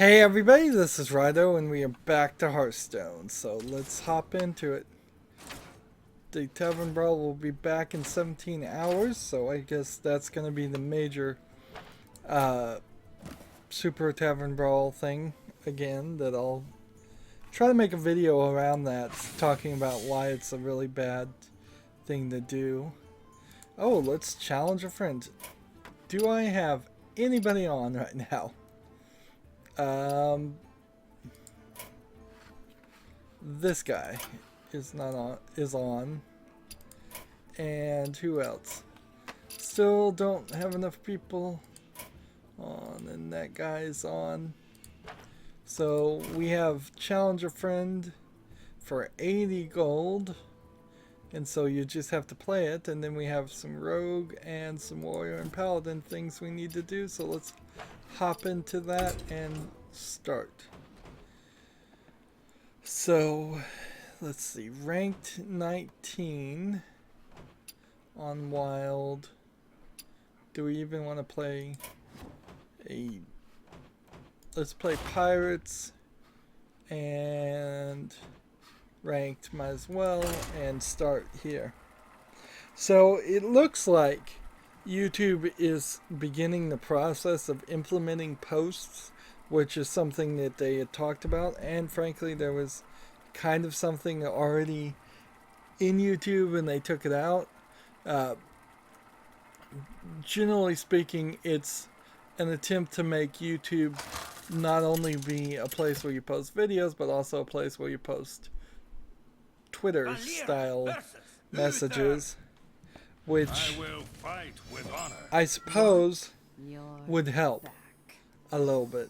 Hey everybody, this is Rydo and we are back to Hearthstone, so let's hop into it. The Tavern Brawl will be back in 17 hours, so I guess that's going to be the major Super Tavern Brawl thing again, that I'll try to make a video around that, talking about why it's a really bad thing to do. Oh, let's challenge a friend. Do I have anybody on right now? This guy is not on, is on. And who else? Still don't have enough people on, and that guy is on. So we have challenge a friend for 80 gold. And so you just have to play it, and then we have some rogue and some warrior and paladin things we need to do. So let's hop into that and start. So let's see, ranked 19 on wild. Do we even want to play a, let's play pirates and ranked, might as well, and start here. So it looks like YouTube is beginning the process of implementing posts, which is something that they had talked about, and frankly there was kind of something already in YouTube and they took it out. Generally speaking, it's an attempt to make YouTube not only be a place where you post videos, but also a place where you post Twitter style messages, which I suppose would help a little bit.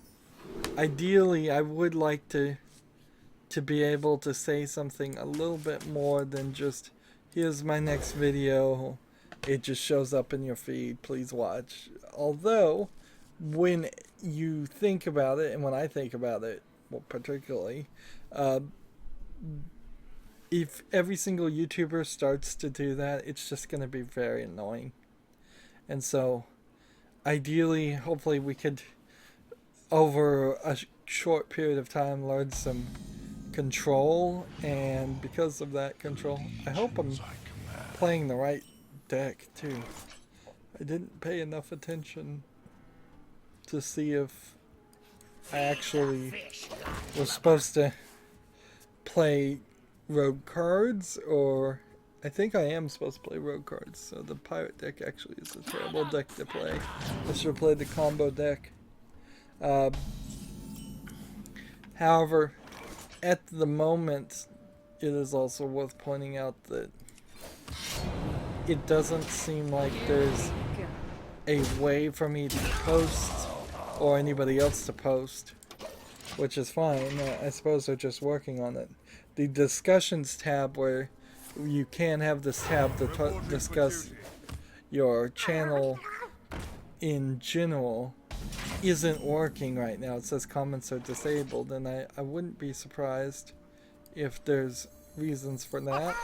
Ideally, I would like to be able to say something a little bit more than just, here's my next video, it just shows up in your feed, please watch. Although, when you think about it, and when I think about it, well, particularly, if every single YouTuber starts to do that, it's just going to be very annoying. And so, ideally, hopefully we could, over a short period of time, learn some control, and because of that control, I hope I'm playing the right deck too. I didn't pay enough attention to see if I actually was supposed to play rogue cards, or I think I am supposed to play rogue cards, so the pirate deck actually is a terrible deck to play. I should have played the combo deck. However, at the moment, it is also worth pointing out that it doesn't seem like there's a way for me to post or anybody else to post, which is fine. I suppose they're just working on it. The discussions tab, where you can have this tab to discuss your channel in general, isn't working right now. It says comments are disabled, and I wouldn't be surprised if there's reasons for that.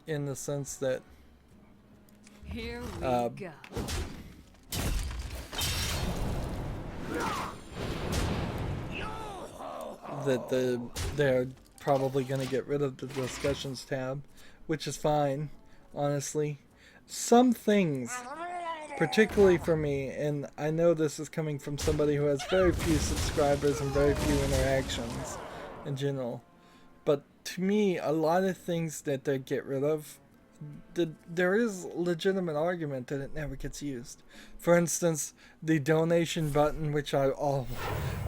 In the sense that here we go. That they're probably going to get rid of the discussions tab, which is fine, honestly. Some things, particularly for me, and I know this is coming from somebody who has very few subscribers and very few interactions in general, but to me, a lot of things that they get rid of, there is legitimate argument that it never gets used. For instance, the donation button, which I'll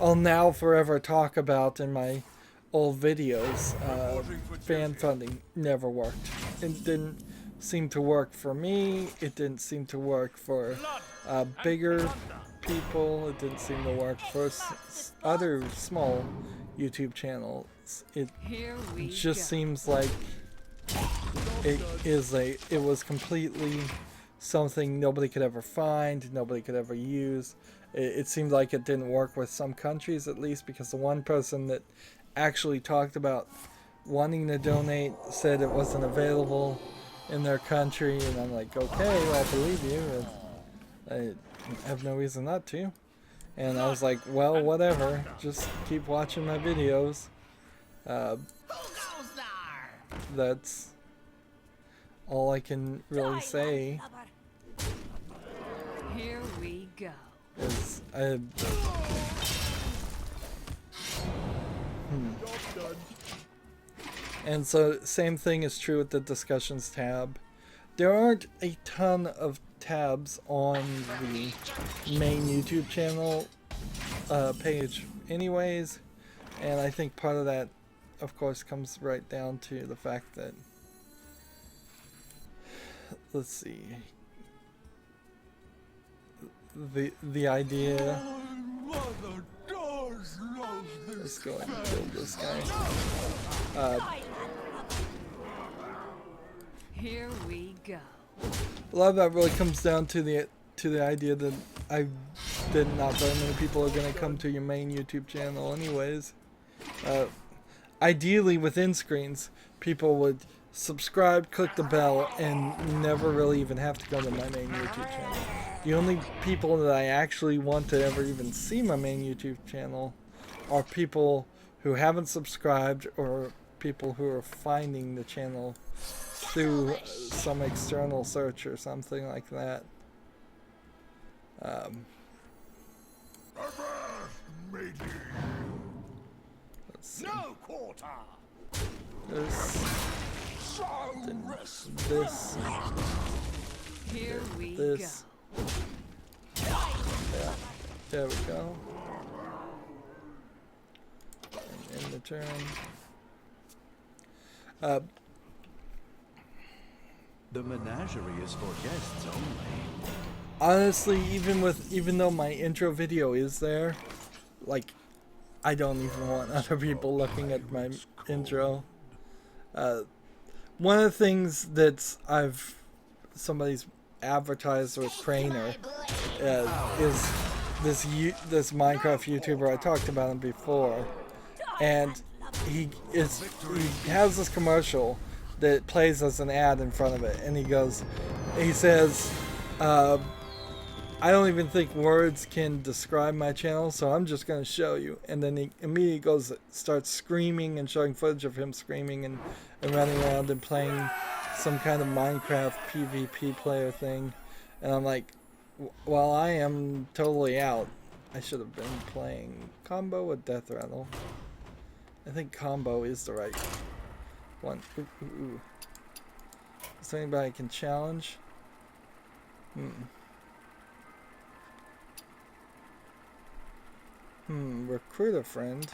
now forever talk about in my old videos, fan funding, never worked. It didn't seem to work for me. It didn't seem to work for bigger people. It didn't seem to work for other small YouTube channels. It just seems like it was completely something nobody could ever find, nobody could ever use. It seemed like it didn't work with some countries, at least, because the one person that actually talked about wanting to donate said it wasn't available in their country, and I'm like, okay, well, I believe you. I have no reason not to. And I was like, well, whatever. Just keep watching my videos. That's all I can really say. Here we go. Is And so same thing is true with the discussions tab. There aren't a ton of tabs on the main YouTube channel page anyways, and I think part of that of course comes right down to the fact that, let's see, the idea, let's go ahead and kill this guy. Here we go. A lot of that really comes down to the idea that not very many people are going to come to your main YouTube channel anyways. Ideally within screens, people would subscribe, click the bell, and never really even have to go to my main YouTube channel. The only people that I actually want to ever even see my main YouTube channel are people who haven't subscribed or people who are finding the channel through some external search or something like that. Let's see. This. Here we This. go. Yeah. There we go. And in the turn. The menagerie is for guests only. Honestly, even though my intro video is there, like, I don't even want other people looking at my intro. One of the things that somebody's advertised with Craner is this Minecraft YouTuber. I talked about him before, and he has this commercial that plays as an ad in front of it, and he says, I don't even think words can describe my channel, so I'm just going to show you. And then he immediately starts screaming and showing footage of him screaming and running around and playing some kind of Minecraft PvP player thing. And I'm like, well, I am totally out. I should have been playing combo with Death Rattle. I think combo is the right one. Ooh, ooh, ooh. Is there anybody I can challenge? Recruit a friend.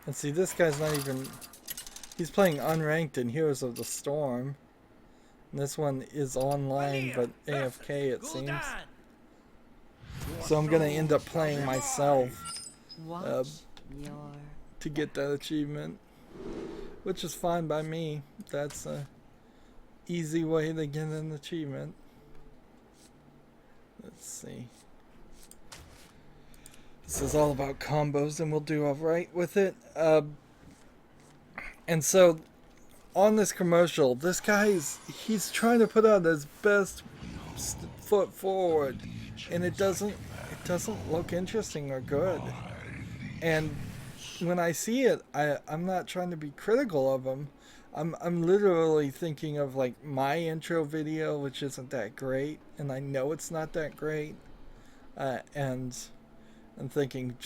And see, this guy's not even... He's playing unranked in Heroes of the Storm. And this one is online, but AFK it seems. So I'm gonna end up playing myself to get that achievement. Which is fine by me. That's a easy way to get an achievement. Let's see. This is all about combos, and we'll do alright with it. And so, on this commercial, this guy he's trying to put out his best foot forward, and it doesn't look interesting or good. And when I see it, I'm not trying to be critical of him. I'm literally thinking of like my intro video, which isn't that great, and I know it's not that great, and I'm thinking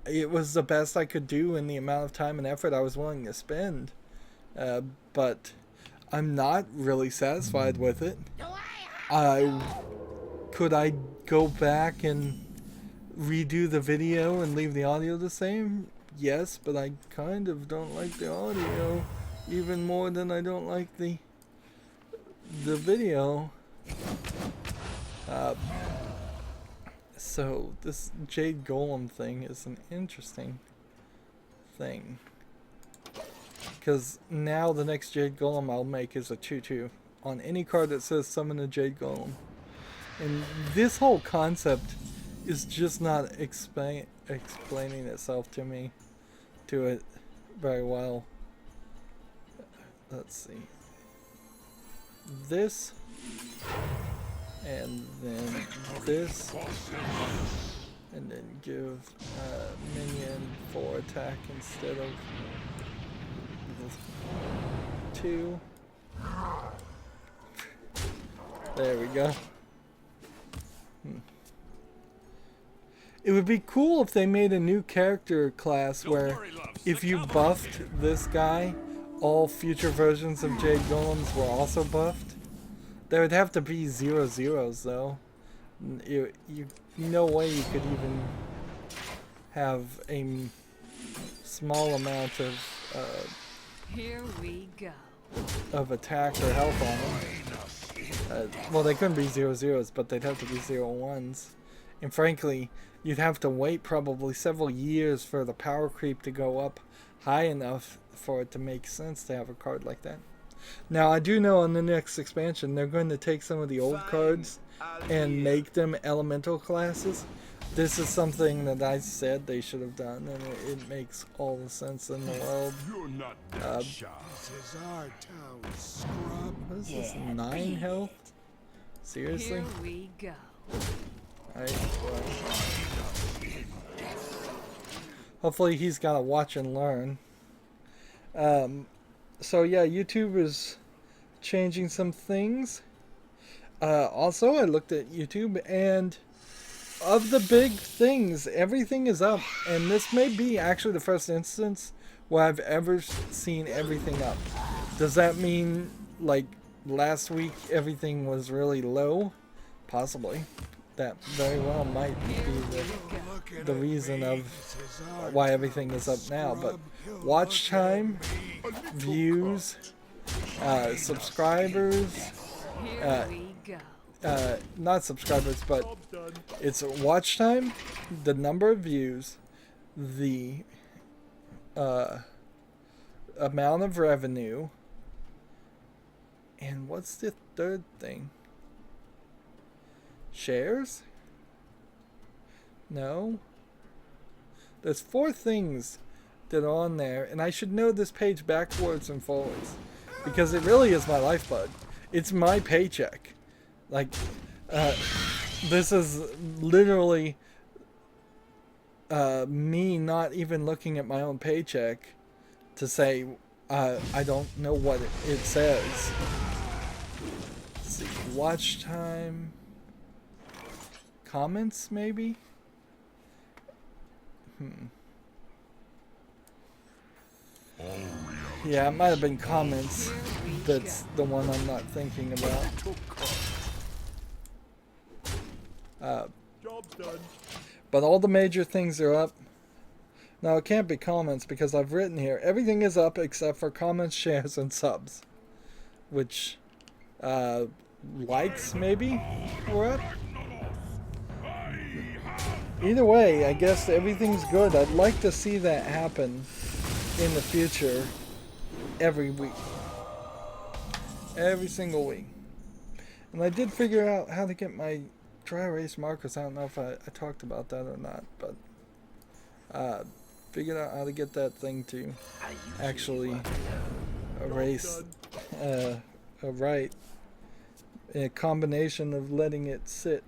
it was the best I could do in the amount of time and effort I was willing to spend, but I'm not really satisfied with it. Could I go back and redo the video and leave the audio the same? Yes, but I kind of don't like the audio even more than I don't like the video. So this Jade Golem thing is an interesting thing, because now the next Jade Golem I'll make is a 2/2 on any card that says summon a Jade Golem, and this whole concept is just not explaining itself to me very well. Let's see. This And then this. And then give minion 4 attack instead of 2. There we go. It would be cool if they made a new character class where if you buffed this guy, all future versions of Jade Golems were also buffed. There would have to be 0/0s though. No way you could even have a small amount of Here we go. of attack or health on them. Well, they couldn't be 0/0s, but they'd have to be 0/1s. And frankly, you'd have to wait probably several years for the power creep to go up high enough for it to make sense to have a card like that. Now, I do know on the next expansion, they're going to take some of the old cards and make them elemental classes. This is something that I said they should have done, and it makes all the sense in the world. You're not that shy. This is our town, scrub. What is this, 9 health? Seriously? Here we go. Alright, well. Hopefully he's got to watch and learn. So yeah, YouTube is changing some things. Also, I looked at YouTube, and of the big things, everything is up. And this may be actually the first instance where I've ever seen everything up. Does that mean, like, last week everything was really low? Possibly. That very well might be the reason of why everything is up now. But watch time, views, subscribers, Here we go. not subscribers, but it's watch time, the number of views, the amount of revenue, and what's the third thing? Shares? No. There's 4 things that are on there, and I should know this page backwards and forwards because it really is my lifeblood. It's my paycheck. Like, this is literally me not even looking at my own paycheck to say I don't know what it says. Let's see, watch time. Comments, maybe? Yeah, it might have been comments. That's the one I'm not thinking about. Job done. But all the major things are up. Now, it can't be comments because I've written here, everything is up except for comments, shares, and subs. Which, likes, maybe, were up? Either way, I guess everything's good. I'd like to see that happen in the future every week. Every single week. And I did figure out how to get my dry erase markers. I don't know if I talked about that or not, but figured out how to get that thing to actually erase right. A combination of letting it sit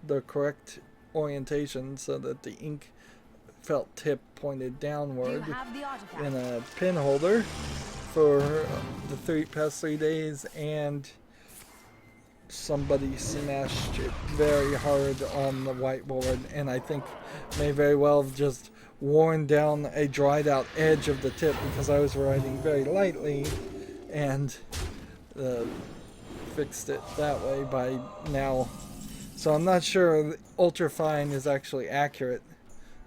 the correct orientation so that the ink felt tip pointed downward in a pin holder for the past 3 days, and somebody smashed it very hard on the whiteboard, and I think may very well have just worn down a dried out edge of the tip because I was writing very lightly, and fixed it that way by now. So I'm not sure ultrafine is actually accurate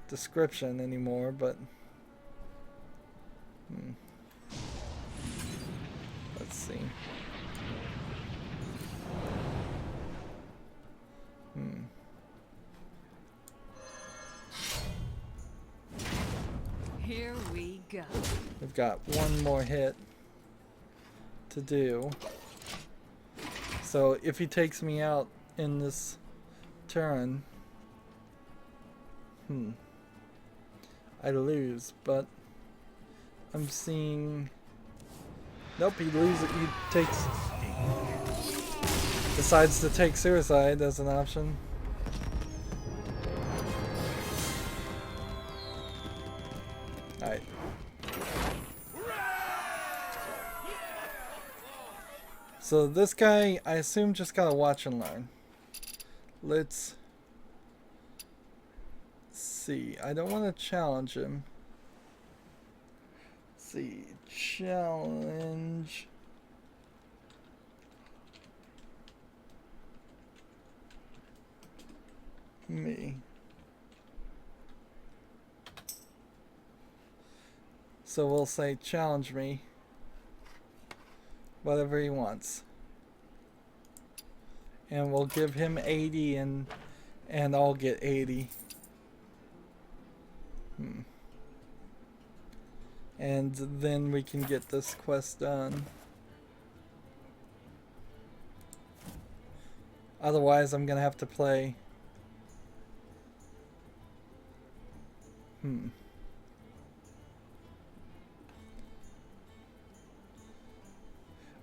description anymore, but let's see. Here we go. We've got one more hit to do. So if he takes me out in this turn, I lose, but I'm seeing, nope, he loses, he takes, the decides to take suicide as an option. Alright. So this guy, I assume, just gotta watch and learn. Let's see. I don't want to challenge him. Let's see. Challenge. Me. So we'll say challenge me. Whatever he wants. And we'll give him 80 and I'll get 80. And then we can get this quest done. Otherwise I'm gonna have to play.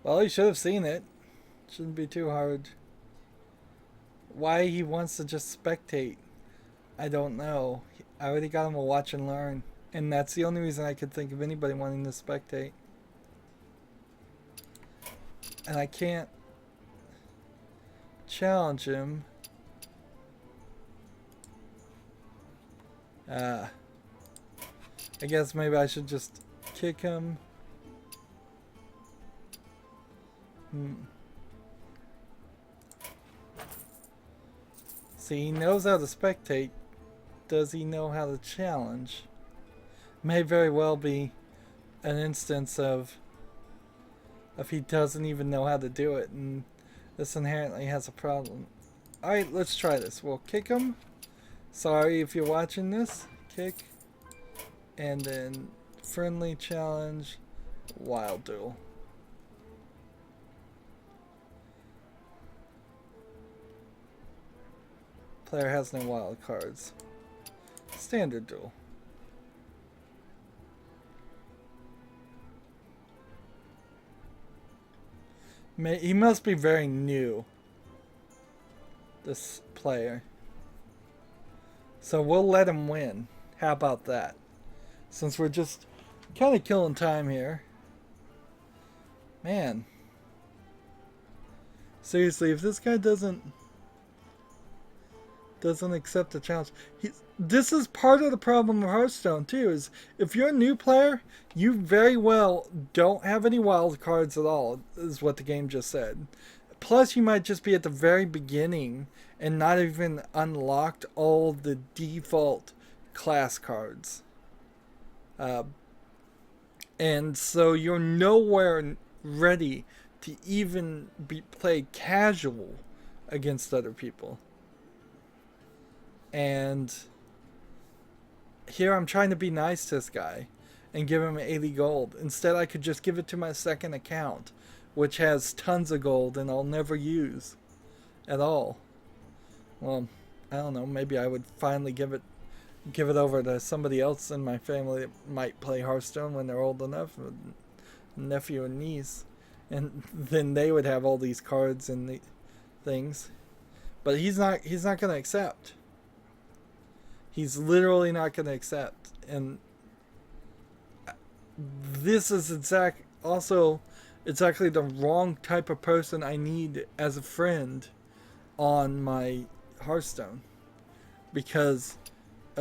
Well, you should have seen it. Shouldn't be too hard. Why he wants to just spectate, I don't know. I already got him a watch and learn. And that's the only reason I could think of anybody wanting to spectate. And I can't challenge him. I guess maybe I should just kick him. See, he knows how to spectate. Does he know how to challenge? May very well be an instance of if he doesn't even know how to do it, and this inherently has a problem. Alright, let's try this. We'll kick him. Sorry if you're watching this. Kick. And then friendly challenge. Wild duel. Player has no wild cards. Standard duel. He must be very new, this player. So we'll let him win. How about that? Since we're just kind of killing time here. Man. Seriously, if this guy doesn't accept the challenge. This is part of the problem of Hearthstone too, is if you're a new player, you very well don't have any wild cards at all, is what the game just said. Plus you might just be at the very beginning and not even unlocked all the default class cards. And so you're nowhere ready to even play casual against other people. And here I'm trying to be nice to this guy and give him 80 gold. Instead, I could just give it to my second account, which has tons of gold and I'll never use at all. Well, I don't know. Maybe I would finally give it over to somebody else in my family that might play Hearthstone when they're old enough, a nephew and niece, and then they would have all these cards and the things. But he's not going to accept. He's literally not going to accept. And this is exactly the wrong type of person I need as a friend on my Hearthstone. Because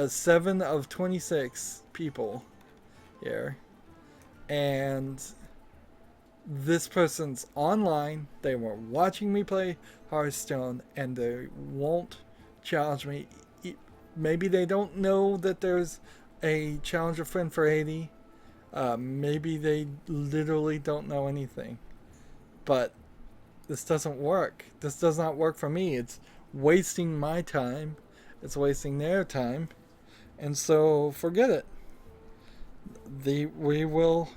7 of 26 people here, and this person's online, they were watching me play Hearthstone, and they won't challenge me. Maybe they don't know that there's a challenger friend for 80. Maybe they literally don't know anything. But this doesn't work. This does not work for me. It's wasting my time. It's wasting their time. And so forget it. We will.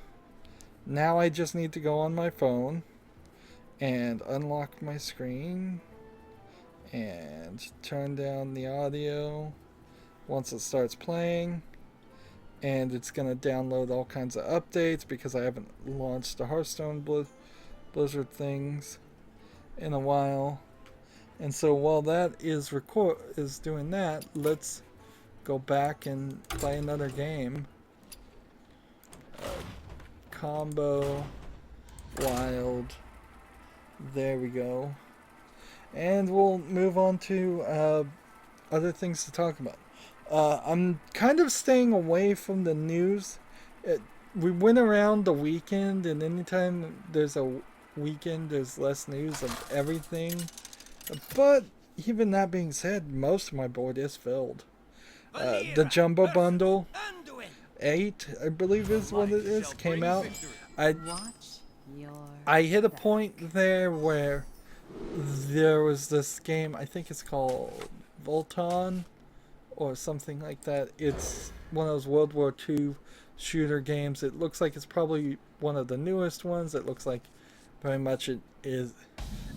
Now I just need to go on my phone and unlock my screen and turn down the audio once it starts playing, and it's going to download all kinds of updates because I haven't launched the Hearthstone Blizzard things in a while. And so while that is doing that, let's go back and play another game. Combo, wild. There we go. And we'll move on to other things to talk about. I'm kind of staying away from the news. We went around the weekend, and anytime there's a weekend, there's less news of everything. But even that being said, most of my board is filled. The Jumbo Bundle 8, I believe is what it is, came out. I hit a point there where there was this game, I think it's called Volton or something like that. It's one of those World War II shooter games. It looks like it's probably one of the newest ones. It looks like very much it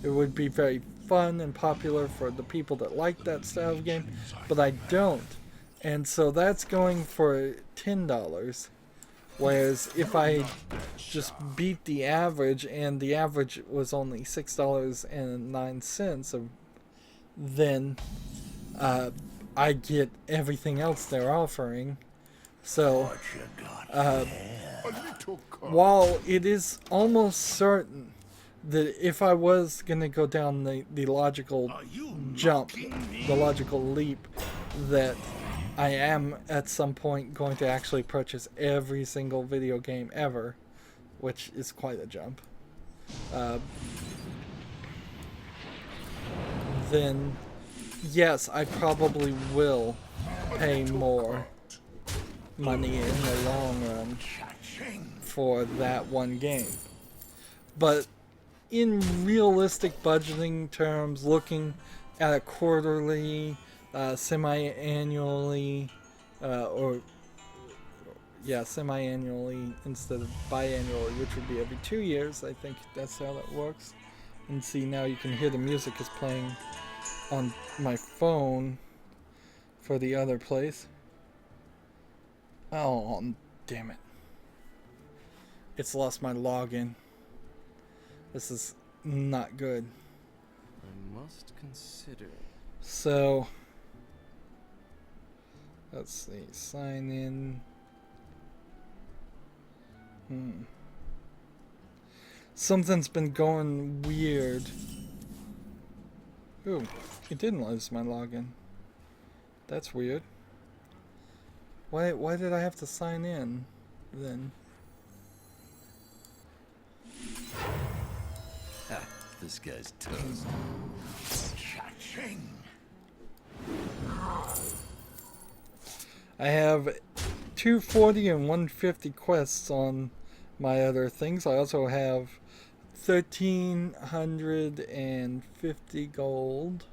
would be very fun and popular for the people that like that style of game, but I don't. And so that's going for $10. Whereas if I just beat the average, and the average was only $6.09, then I get everything else they're offering. So while it is almost certain that if I was going to go down the logical jump, the logical leap, that I am at some point going to actually purchase every single video game ever, which is quite a jump, then yes, I probably will pay more money in the long run for that one game. But in realistic budgeting terms, looking at a quarterly, semi-annually, semi-annually instead of biannually, which would be every 2 years. I think that's how that works. And see, now you can hear the music is playing on my phone for the other place. Oh, damn it. It's lost my login. This is not good. I must consider. So, let's see. Sign in. Something's been going weird. Ooh, it didn't lose my login. That's weird. Why did I have to sign in then? This guy's toast. I have 240 and 150 quests on my other things. I also have 1,350 gold,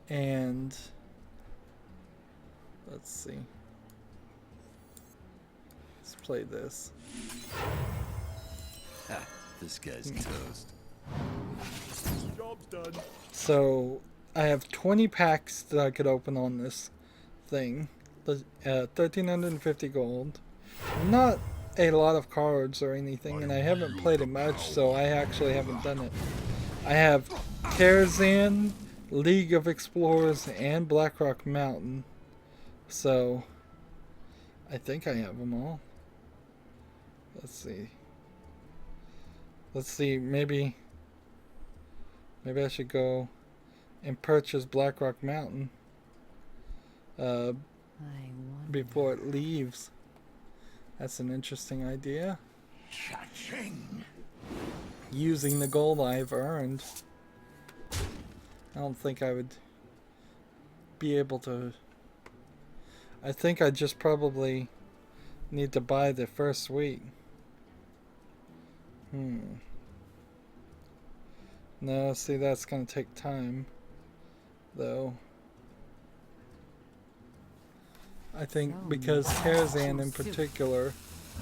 and let's see. Let's play this. This guy's toast. Job's done. So I have 20 packs that I could open on this thing. 1,350 gold. Not a lot of cards or anything, and I haven't played it much, so I actually haven't done it. I have Tarzan, League of Explorers, and Blackrock Mountain. So I think I have them all. Let's see. Let's see, maybe I should go and purchase Blackrock Mountain before it leaves. That's an interesting idea. Cha-ching. Using the gold I've earned. I don't think I would be able to. I think I just probably need to buy the first week. No, see, that's going to take time, though. I think because Tarzan in particular,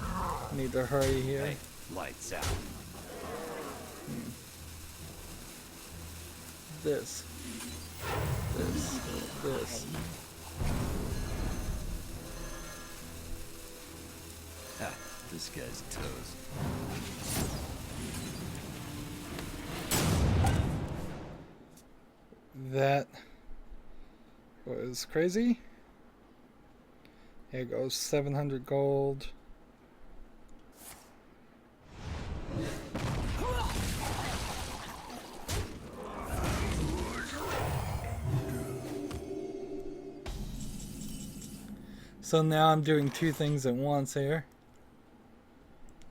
I need to hurry here. Hey, lights out. This. This guy's toast. That was crazy. Here goes 700 gold. So now I'm doing two things at once here.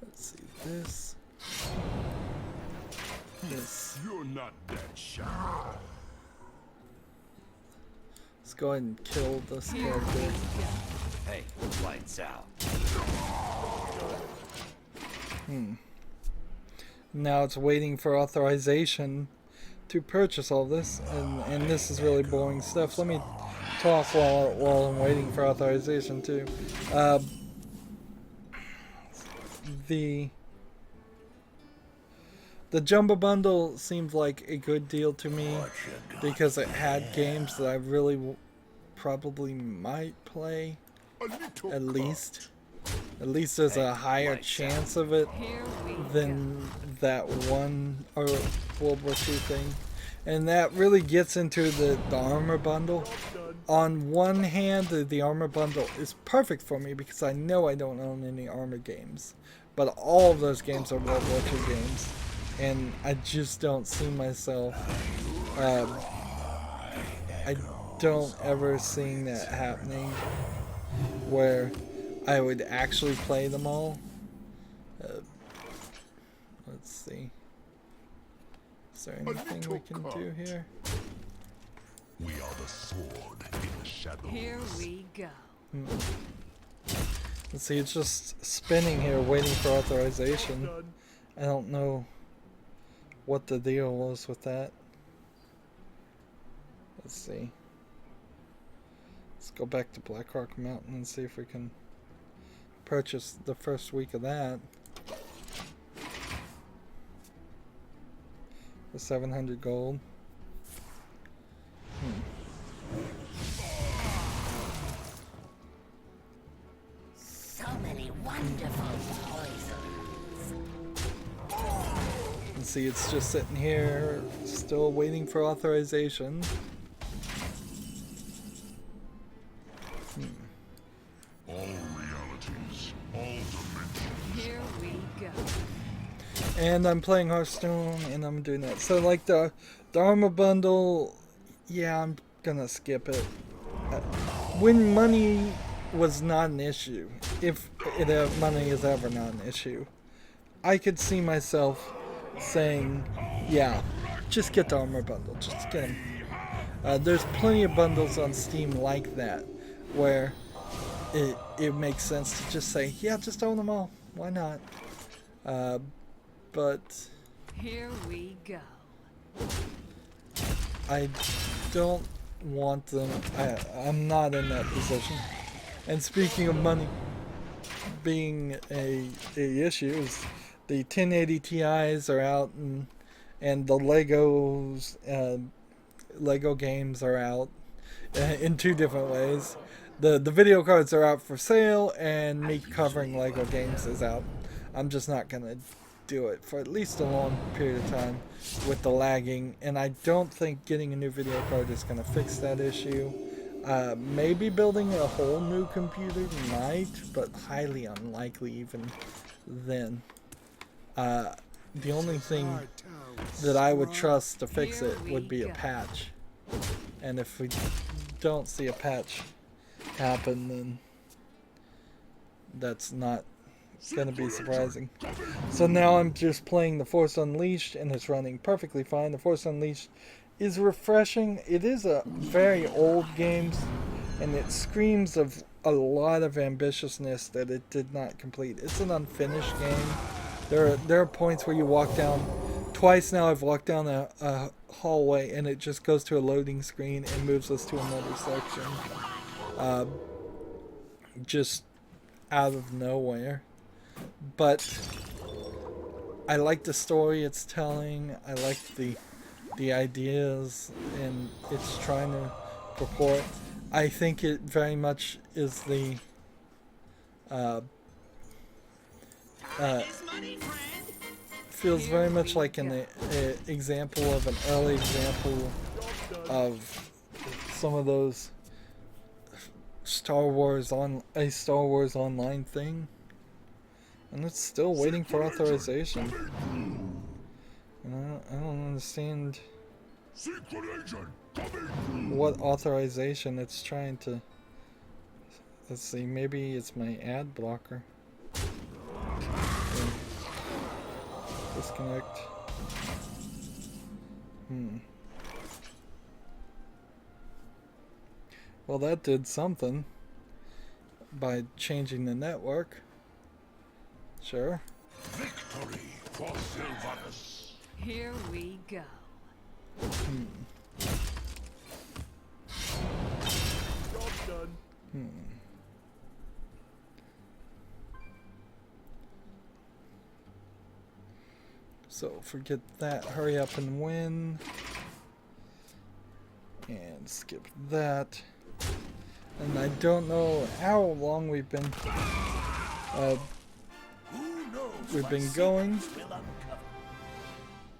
Let's see this. This. You're not that shy. Let's go ahead and kill this Here character. we go. Hey, lights out. Now it's waiting for authorization to purchase all this, and this is really boring stuff. Let me talk while I'm waiting for authorization too. The Jumbo Bundle seemed like a good deal to me because it had games that I really probably might play. A little At least there's a higher chance of it Here we than that one or World War II thing. And that really gets into the armor bundle. On one hand, the armor bundle is perfect for me because I know I don't own any armor games. But all of those games are World War II games. And I just don't see myself... I don't ever seeing that happening where I would actually play them all. Let's see. Is there anything we can do here? We are the sword in the shadows. Here we go. Let's see, it's just spinning here waiting for authorization. I don't know what the deal was with that. Let's see. Let's go back to Blackrock Mountain and see if we can purchase the first week of that. The 700 gold. So many wonderful poisons. And see, it's just sitting here, still waiting for authorization. All realities, all dimensions. Here we go. And I'm playing Hearthstone, and I'm doing that. So, like, the armor bundle, yeah, I'm gonna skip it. When money was not an issue, if money is ever not an issue, I could see myself saying, yeah, just get the armor bundle, just get them. There's plenty of bundles on Steam like that, where it makes sense to just say, yeah, just own them all, why not? But Here we go. I don't want them. I'm not in that position. And speaking of money being a issue, the 1080 Ti's are out, and the Lego games are out in two different ways. The video cards are out for sale, and me covering Lego games is out. I'm just not gonna do it for at least a long period of time with the lagging, and I don't think getting a new video card is going to fix that issue. Maybe building a whole new computer might, but highly unlikely even then. The only thing that I would trust to fix it would be a patch, and if we don't see a patch happen, then that's not going to be surprising. So now I'm just playing The Force Unleashed, and it's running perfectly fine. The Force Unleashed is refreshing. It is a very old game, and it screams of a lot of ambitiousness that it did not complete. It's an unfinished game. There are points where you walk down. Twice now I've walked down a hallway, and it just goes to a loading screen and moves us to another section. Just out of nowhere. But I like the story it's telling. I like the ideas and it's trying to purport. I think it very much is the feels very much like an example of an early example of some of those Star Wars Online thing, and it's still waiting for authorization. And I don't understand what authorization it's trying to. Let's see, maybe it's my ad blocker. Yeah. Disconnect. Well, that did something by changing the network. Sure. Victory for Sylvanas. Here we go. Job done. So forget that. Hurry up and win. And skip that. And I don't know how long we've been going,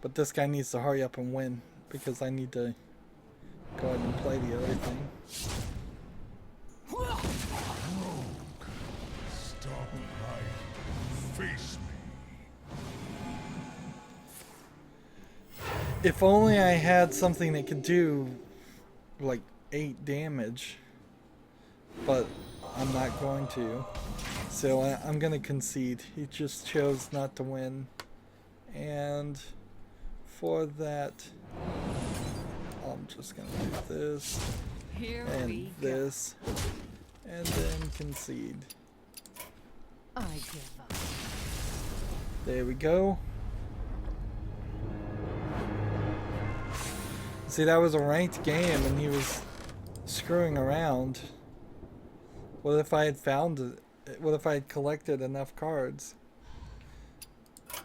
but this guy needs to hurry up and win because I need to go ahead and play the other thing. Stop hiding. Face me. If only I had something that could do like 8 damage, but I'm not going to. So I'm gonna concede. He just chose not to win, and for that, I'm just gonna do this Here and we this, and then concede. go. I give up. There we go. See, that was a ranked game, and he was screwing around. What if I had found it? What if I had collected enough cards?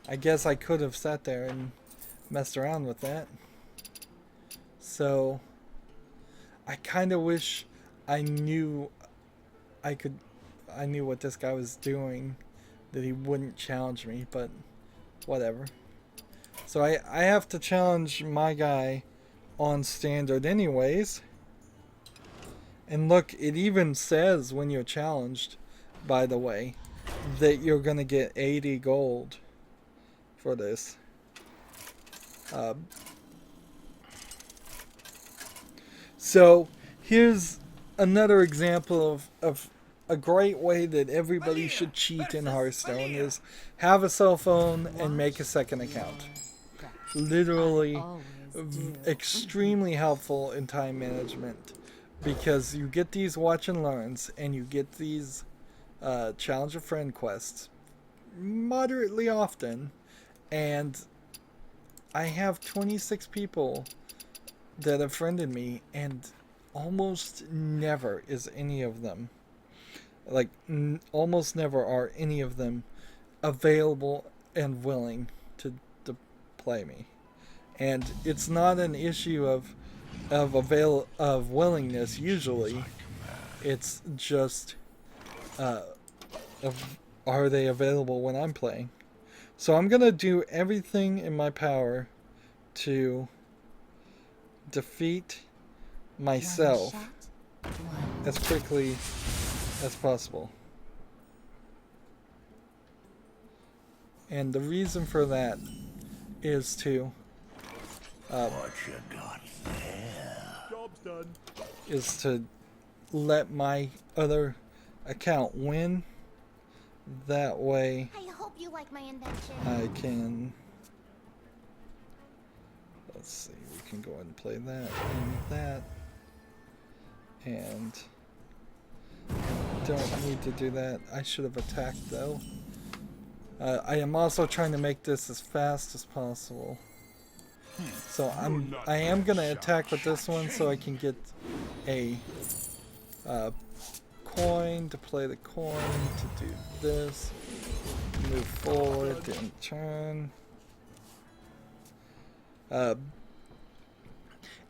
I guess I could have sat there and messed around with that. So I kind of wish I knew I knew what this guy was doing, that he wouldn't challenge me, but whatever. So I have to challenge my guy on standard anyways. And look, it even says when you're challenged, by the way, that you're gonna get 80 gold for this. So here's another example of a great way that everybody should cheat in Hearthstone is have a cell phone and make a second account. Literally extremely helpful in time management, because you get these watch and learns and you get these challenge a friend quests moderately often, and I have 26 people that have friended me, and almost never is any of them, like almost never are any of them available and willing to play me. And it's not an issue of willingness usually. It's just are they available when I'm playing? So I'm gonna do everything in my power to defeat myself as quickly as possible. And the reason for that is to What you got there? Job's done. is to let my other account win. That way I hope you like my invention. I can, let's see, we can go ahead and play that and that, and don't need to do that. I should have attacked though. I am also trying to make this as fast as possible. So I am gonna attack with this one so I can get a coin to play the coin to do this. Move forward, didn't turn.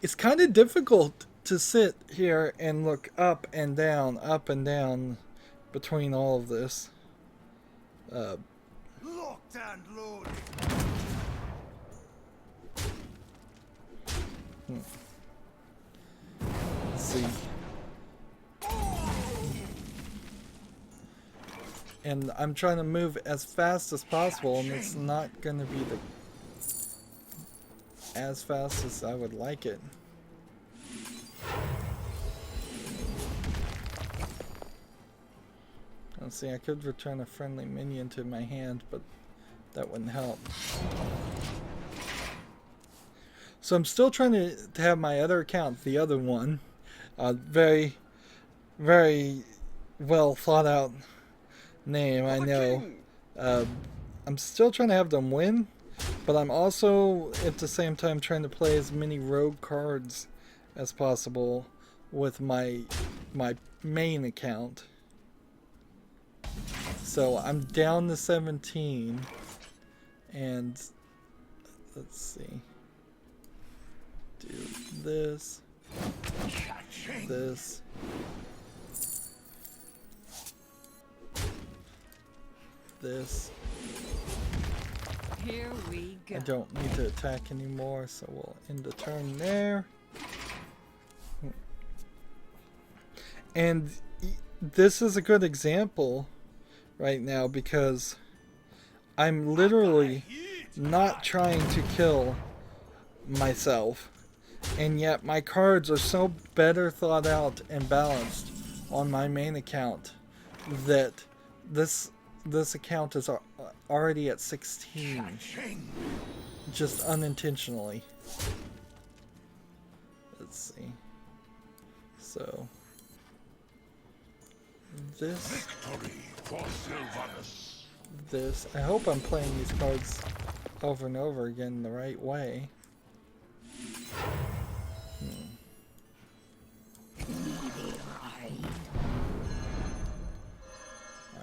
It's kind of difficult to sit here and look up and down between all of this. Locked and loaded. Let's see. And I'm trying to move as fast as possible, and it's not going to be as fast as I would like it. Let's see, I could return a friendly minion to my hand, but that wouldn't help. So I'm still trying to have my other account, the other one, very, very well thought out name, I know. I'm still trying to have them win, but I'm also at the same time trying to play as many rogue cards as possible with my main account. So I'm down to 17, and let's see. Do this, this. This. Here we go. I don't need to attack anymore, so we'll end the turn there. And this is a good example right now because I'm literally not trying to kill myself, and yet my cards are so better thought out and balanced on my main account that this account is already at 16, just unintentionally. Let's see. So this, I hope I'm playing these cards over and over again the right way.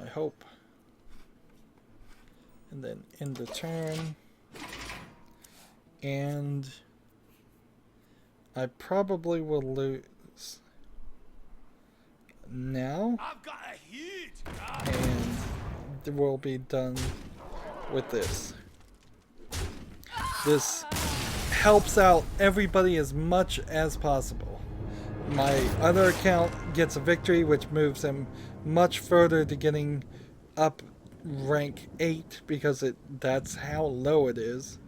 I hope. And then end the turn. And I probably will lose now. I've got a hit. And we'll be done with this. This helps out everybody as much as possible. My other account gets a victory, which moves him much further to getting up rank 8 because that's how low it is,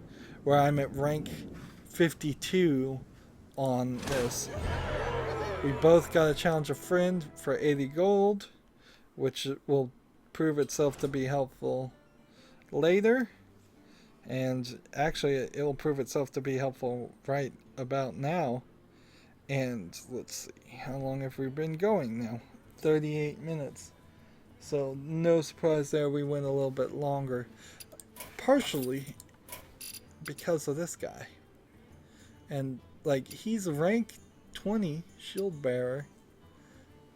where I'm at rank 52 on this. We both got to challenge a friend for 80 gold, which will prove itself to be helpful later. And actually, it will prove itself to be helpful right about now. And let's see, how long have we been going now? 38 minutes. So no surprise there, we went a little bit longer. Partially because of this guy. And like, he's a rank 20 shield bearer.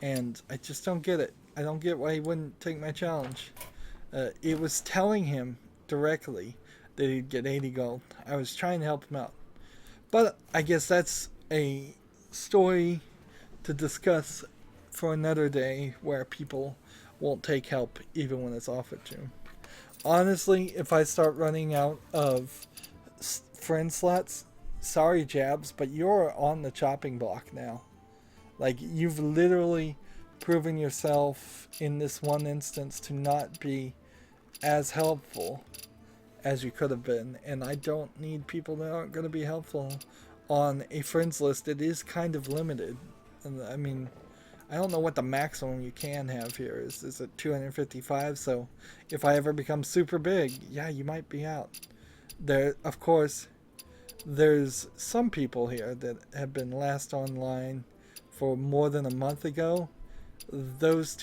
And I just don't get it. I don't get why he wouldn't take my challenge. It was telling him directly that he'd get 80 gold. I was trying to help him out. But I guess that's a story to discuss for another day, where people won't take help even when it's offered to them. Honestly, if I start running out of friend slots, sorry Jabs, but you're on the chopping block now. Like, you've literally proven yourself in this one instance to not be as helpful as you could have been, and I don't need people that aren't going to be helpful on a friends list. It is kind of limited, and I mean, I don't know what the maximum you can have here is. Is it 255? So if I ever become super big, yeah, you might be out. There, of course, there's some people here that have been last online for more than a month ago. Those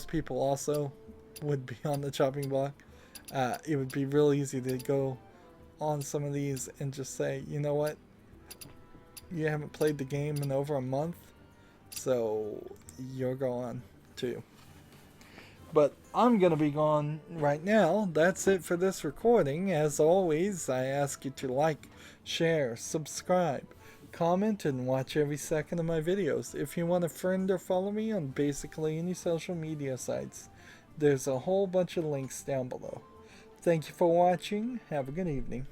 people also would be on the chopping block. It would be real easy to go on some of these and just say, you know what, you haven't played the game in over a month, so you're gone too. But I'm gonna be gone right now. That's it for this recording. As always, I ask you to like, share, subscribe, comment, and watch every second of my videos. If you want to friend or follow me on basically any social media sites, there's a whole bunch of links down below. Thank you for watching. Have a good evening.